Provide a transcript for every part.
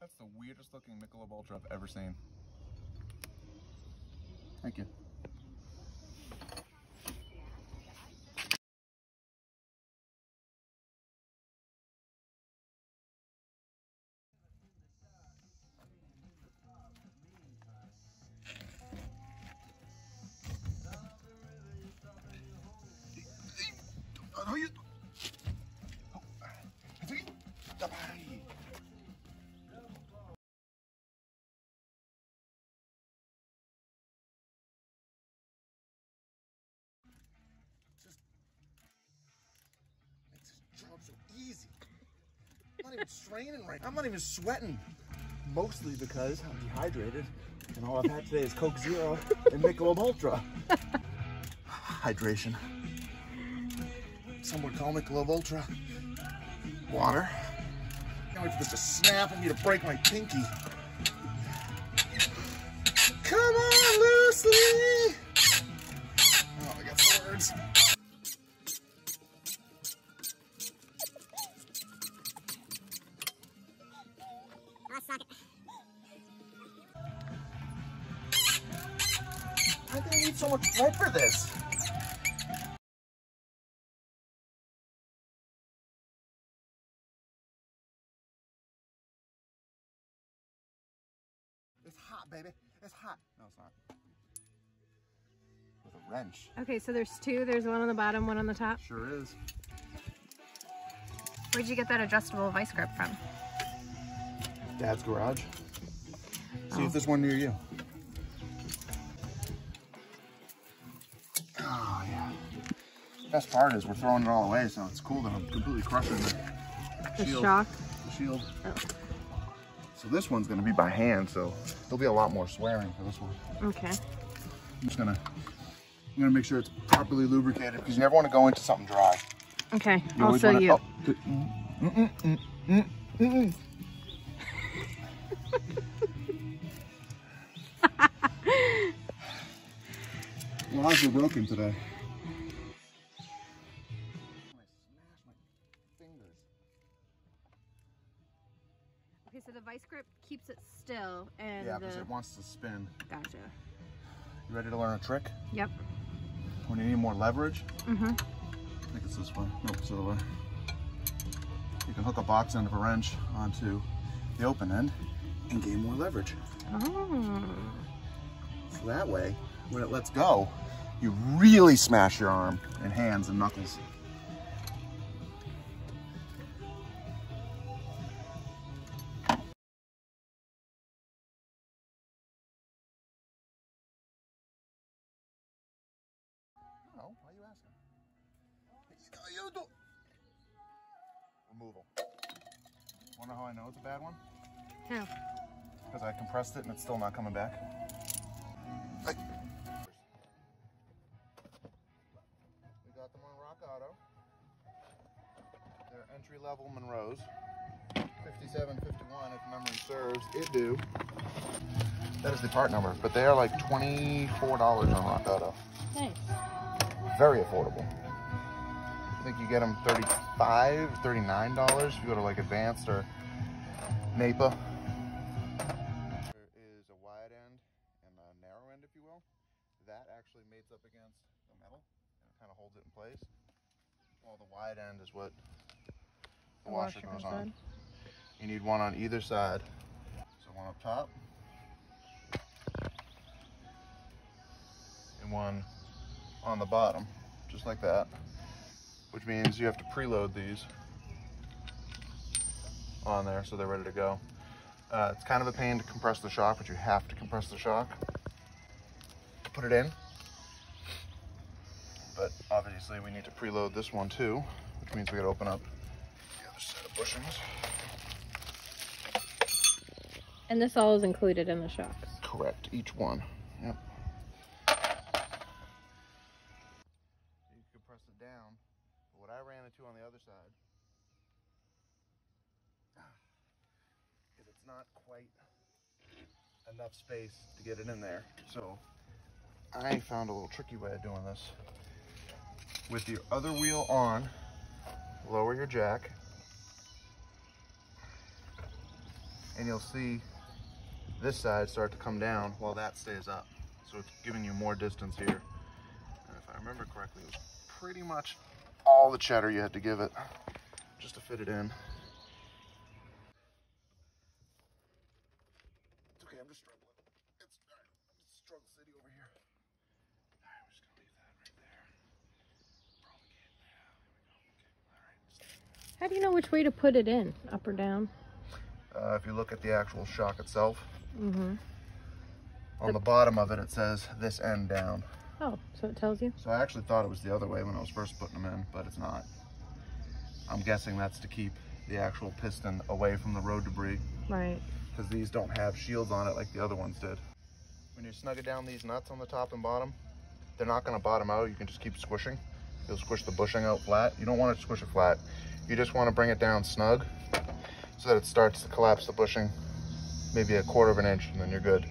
That's the weirdest looking Michelob Ultra I've ever seen. Thank you. So easy. I'm not even straining right now. I'm not even sweating. Mostly because I'm dehydrated and all I've had today is Coke Zero and Michelob Ultra. Hydration. Some would call Michelob Ultra water. Now it's just a snap of me to break my pinky. Come on, Lucy! Oh, I got swords. I didn't need so much bread for this. It's hot, baby. It's hot. No, it's not. With a wrench. Okay, so there's two. There's one on the bottom, one on the top. Sure is. Where'd you get that adjustable vice grip from? Dad's garage. See if there's one near you. Oh, yeah. Best part is we're throwing it all away, so it's cool that I'm completely crushing the shield. Shock? The shield. Oh. So this one's going to be by hand, so there'll be a lot more swearing for this one. Okay. I'm gonna make sure it's properly lubricated because you never want to go into something dry. Okay. Also you. Well, eyes are broken today. Okay, so the vice grip keeps it still, and yeah, because it wants to spin. Gotcha. You ready to learn a trick? Yep. When you need more leverage, I think it's this way. Nope, it's the other way. You can hook a box end of a wrench onto the open end and gain more leverage. Oh. So that way, when it lets go, you really smash your arm and hands and knuckles. Oh, why are you asking? Removal. Wanna know how I know it's a bad one? How? Because I compressed it and it's still not coming back. We got them on Rock Auto. They're entry-level Monroes. 57, 51 if memory serves. It do. That is the part number, but they are like $24 on Rock Auto. Nice. Very affordable. I think you get them $35, $39 if you go to like Advanced or NAPA. There is a wide end and a narrow end, if you will. That actually mates up against the metal and it kind of holds it in place. Well, the wide end is what the washer goes on. You need one on either side. So one up top and one on the bottom, just like that, which means you have to preload these on there so they're ready to go. It's kind of a pain to compress the shock, but you have to compress the shock to put it in. But obviously we need to preload this one too, which means we gotta open up the other set of bushings. And this all is included in the shocks? Correct, each one. Yep. You can press it down, but what I ran into on the other side is it's not quite enough space to get it in there. So I found a little tricky way of doing this. With your other wheel on, lower your jack. and you'll see this side start to come down while that stays up. So it's giving you more distance here. And if I remember correctly, it was pretty much all the cheddar you had to give it just to fit it in. It's okay, I'm just struggling. It's all right. I'm just struggle city over here. All right, we're just gonna leave that right there. Propagate. Yeah, there we go. Okay. All right. How do you know which way to put it in, up or down? If you look at the actual shock itself, Mm-hmm. on the bottom of it, it says this end down. Oh, so it tells you? So I actually thought it was the other way when I was first putting them in, but it's not. I'm guessing that's to keep the actual piston away from the road debris. Right. Because these don't have shields on it like the other ones did. When you snug it down these nuts on the top and bottom, they're not going to bottom out. You can just keep squishing. You'll squish the bushing out flat. You don't want to squish it flat. You just want to bring it down snug so that it starts to collapse the bushing maybe 1/4 of an inch, and then you're good.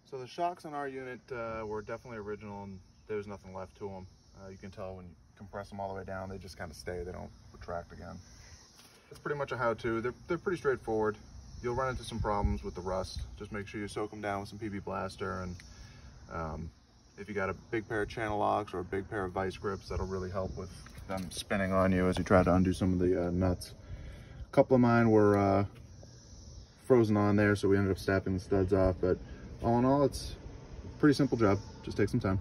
So the shocks on our unit were definitely original, and there was nothing left to them. You can tell when you compress them all the way down, they just kind of stay. They don't retract again. It's pretty much a how-to. They're pretty straightforward. You'll run into some problems with the rust. Just make sure you soak them down with some PB Blaster, and if you got a big pair of channel locks or a big pair of vice grips, that'll really help with them spinning on you as you try to undo some of the nuts. A couple of mine were frozen on there, so we ended up snapping the studs off, but all in all, it's a pretty simple job. Just take some time.